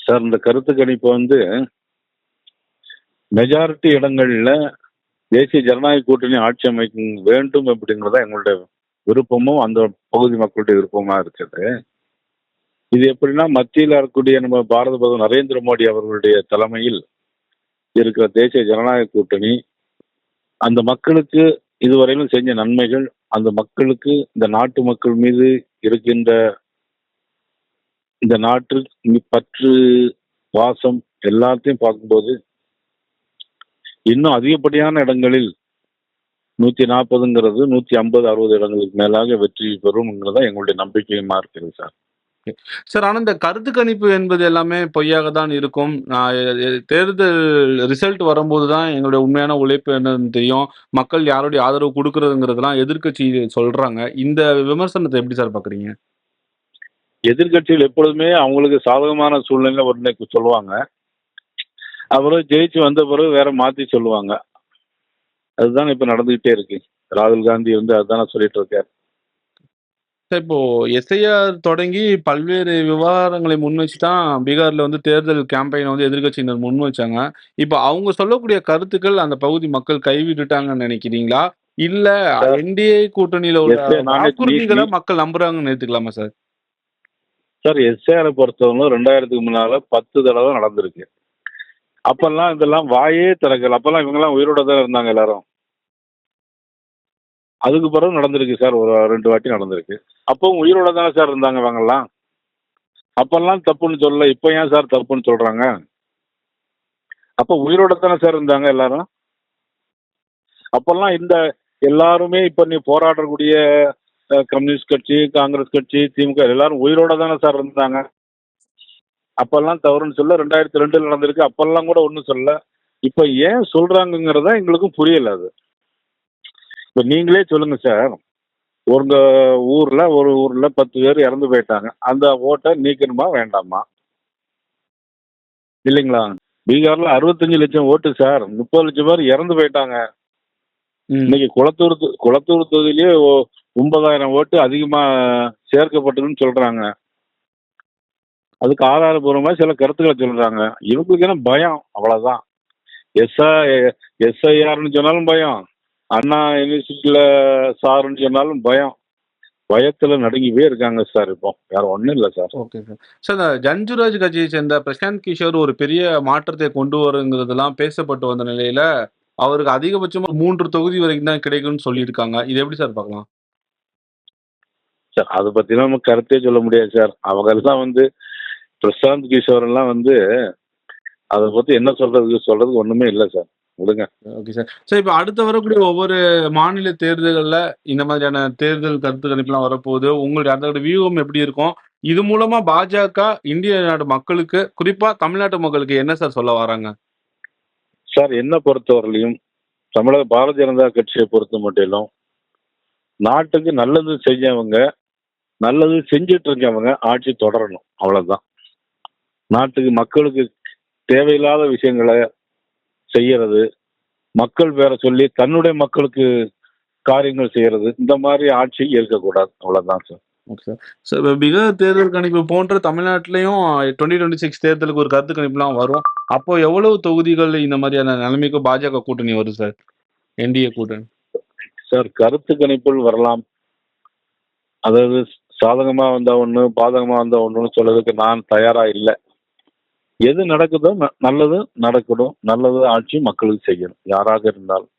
Sir இந்த கருத்து கணிப்பு மெஜாரிட்டி இடங்கள்ல தேசிய ஜனநாயக கூட்டணி ஆட்சி அமைக்க வேண்டும் அப்படிங்கிறதா எங்களுடைய விருப்பமும் அந்த பகுதி மக்களுடைய விருப்பமா இருக்குது. இது எப்படின்னா, மத்தியில் இருக்கக்கூடிய நம்ம பாரத பிரதமர் நரேந்திர மோடி அவர்களுடைய தலைமையில் இருக்கிற தேசிய ஜனநாயக கூட்டணி அந்த மக்களுக்கு இதுவரையிலும் செஞ்ச நன்மைகள், அந்த மக்களுக்கு இந்த நாட்டு மக்கள் மீது இருக்கின்ற இந்த நாட்டு பற்று, பாசம் எல்லாத்தையும் பார்க்கும்போது இன்னும் அதிகப்படியான இடங்களில் 140ங்கிறது 150, 60 இடங்களுக்கு மேலாக வெற்றி பெறும்ங்கிறதா எங்களுடைய நம்பிக்கையுமா இருக்கிறது சார். சார், ஆனா இந்த கருத்து கணிப்பு என்பது எல்லாமே பொய்யாக தான் இருக்கும். தேர்தல் ரிசல்ட் வரும்போது தான் எங்களுடைய உண்மையான உழைப்பு என்னன்னு தெரியும். மக்கள் யாருடைய ஆதரவு குடுக்குறதுங்கிறதெல்லாம் எதிர்க்கட்சி சொல்றாங்க. இந்த விமர்சனத்தை எப்படி சார் பார்க்குறீங்க? எதிர்க்கட்சிகள் எப்பொழுதுமே அவங்களுக்கு சாதகமான சூழ்நிலை ஒன்று சொல்லுவாங்க. அப்புறம் ஜெயிச்சு வந்த பிறகு வேற மாத்தி சொல்லுவாங்க. அதுதான் இப்ப நடந்துகிட்டே இருக்கு. ராகுல் காந்தி அதுதானே சொல்லிட்டு இருக்காரு. சார், இப்போ எஸ்ஐஆர் தொடங்கி பல்வேறு விவகாரங்களை முன் வச்சு தான் பீகார்ல தேர்தல் கேம்பெயினை எதிர்க்கட்சியினர் முன் வச்சாங்க. இப்போ அவங்க சொல்லக்கூடிய கருத்துக்கள் அந்த பகுதி மக்கள் கைவிட்டுட்டாங்கன்னு நினைக்கிறீங்களா? இல்ல சார், என்டிஏ கூட்டணியில உள்ள எஸ்ஏ நானே வாக்குறுதிகளை மக்கள் நம்புறாங்கன்னு எடுத்துக்கலாமா சார்? சார், எஸ்ஏஆரை பொறுத்தவரை 2000க்கு முன்னால 10 தடவை நடந்திருக்கு. அப்பெல்லாம் இதெல்லாம் வாயே திறக்கல. அப்பெல்லாம் இவங்கெல்லாம் உயிரோட தான் இருந்தாங்க எல்லாரும். அதுக்கு பிறகு நடந்திருக்கு சார், ஒரு 2 வாட்டி நடந்திருக்கு. அப்பவும் உயிரோட தானே சார் இருந்தாங்க இவங்கெல்லாம். அப்பெல்லாம் தப்புன்னு சொல்லல, இப்ப ஏன் சார் தப்புன்னு சொல்றாங்க? அப்ப உயிரோட தானே சார் இருந்தாங்க எல்லாரும். அப்பெல்லாம் இந்த எல்லாருமே இப்ப நீ போராடக்கூடிய கம்யூனிஸ்ட் கட்சி, காங்கிரஸ் கட்சி, திமுக எல்லாரும் உயிரோட தானே சார் இருந்தாங்க. அப்பெல்லாம் தவறுன்னு சொல்ல 2002 நடந்திருக்கு. அப்பெல்லாம் கூட ஒன்றும் சொல்ல. இப்ப ஏன் சொல்றாங்கிறதா எங்களுக்கும் புரியல. அது இப்ப நீங்களே சொல்லுங்க சார். உங்க ஒரு ஊர்ல 10 பேர் இறந்து போயிட்டாங்க. அந்த ஓட்டை நீக்கணுமா வேண்டாமா? இல்லைங்களா? பீகார்ல 65 லட்சம் ஓட்டு சார். 30 லட்சம் பேர் இறந்து போயிட்டாங்க. இன்னைக்கு குளத்தூர் தொகுதியிலேயே 9,000 ஓட்டு அதிகமா சேர்க்கப்பட்டதுன்னு சொல்றாங்க. அதுக்கு ஆதாரபூர்வமா சில கருத்துக்களை சொல்றாங்க. இவங்களுக்கு என்ன பயம், அவ்வளவுதான். எஸ்ஐஆர்னு சொன்னாலும் பயம், அண்ணா யூனிவர்சிட்டியில சார்ன்னு சொன்னாலும் பயம். பயத்துல நடுங்கிவே இருக்காங்க சார். இப்போ வேற ஒண்ணும் இல்லை சார். Okay sir. சார், இந்த ஜன்சுராஜ் கட்சியை சேர்ந்த பிரசாந்த் கிஷோர் ஒரு பெரிய மாற்றத்தை கொண்டு வருங்கிறதெல்லாம் பேசப்பட்டு வந்த நிலையில அவருக்கு அதிகபட்சமா 3 தொகுதி வரைக்கும் தான் கிடைக்கும்னு சொல்லியிருக்காங்க. இது எப்படி சார் பார்க்கலாம்? சார், அதை பத்தி நம்ம கருத்தே சொல்ல முடியாது சார். அவங்க எல்லாம் பிரசாந்த் கிஷோர் எல்லாம் அதை பத்தி என்ன சொல்றதுக்கு ஒண்ணுமே இல்லை சார். விடுங்க. Okay sir. சார், இப்போ அடுத்து வரக்கூடிய ஒவ்வொரு மாநில தேர்தல்கள்ல இந்த மாதிரியான தேர்தல் கருத்து கணிப்புலாம் வரப்போகுது. உங்களுடைய அதோட வியூகம் எப்படி இருக்கும்? இது மூலமா பாஜக இந்திய நாடு மக்களுக்கு, குறிப்பா தமிழ்நாட்டு மக்களுக்கு என்ன சார் சொல்ல வராங்க? சார், என்ன பொறுத்தவரையிலையும் தமிழக பாரதிய ஜனதா கட்சியை பொறுத்த மட்டிலும் நாட்டுக்கு நல்லது செஞ்சவங்க, நல்லது செஞ்சுட்டு இருக்கவங்க ஆட்சி தொடரணும், அவ்வளவுதான். நாட்டுக்கு மக்களுக்கு தேவையில்லாத விஷயங்களை செய்யறது, மக்கள் பேர சொல்லி தன்னுடைய மக்களுக்கு காரியங்கள் செய்யறது, இந்த மாதிரி ஆட்சி இருக்கக்கூடாது, அவ்வளவுதான் சார். Okay sir. சார், இப்போ பீகார் தேர்தல் கணிப்பு போன்ற தமிழ்நாட்டிலையும் 2026 தேர்தலுக்கு ஒரு கருத்து கணிப்புலாம் வரும். அப்போ எவ்வளவு தொகுதிகள் இந்த மாதிரியான நிலைமைக்கு பாஜக கூட்டணி வரும் சார்? என்டிஏ கூட்டணி. சார், கருத்து கணிப்பில் வரலாம். அதாவது சாதகமா வந்தா ஒண்ணு, பாதகமா வந்தா ஒண்ணுன்னு சொல்றதுக்கு நான் தயாரா இல்லை. எது நடக்குதோ நல்லது நடக்கணும், நல்லது ஆட்சி மக்களுக்கு செய்யணும், யாராக இருந்தாலும்.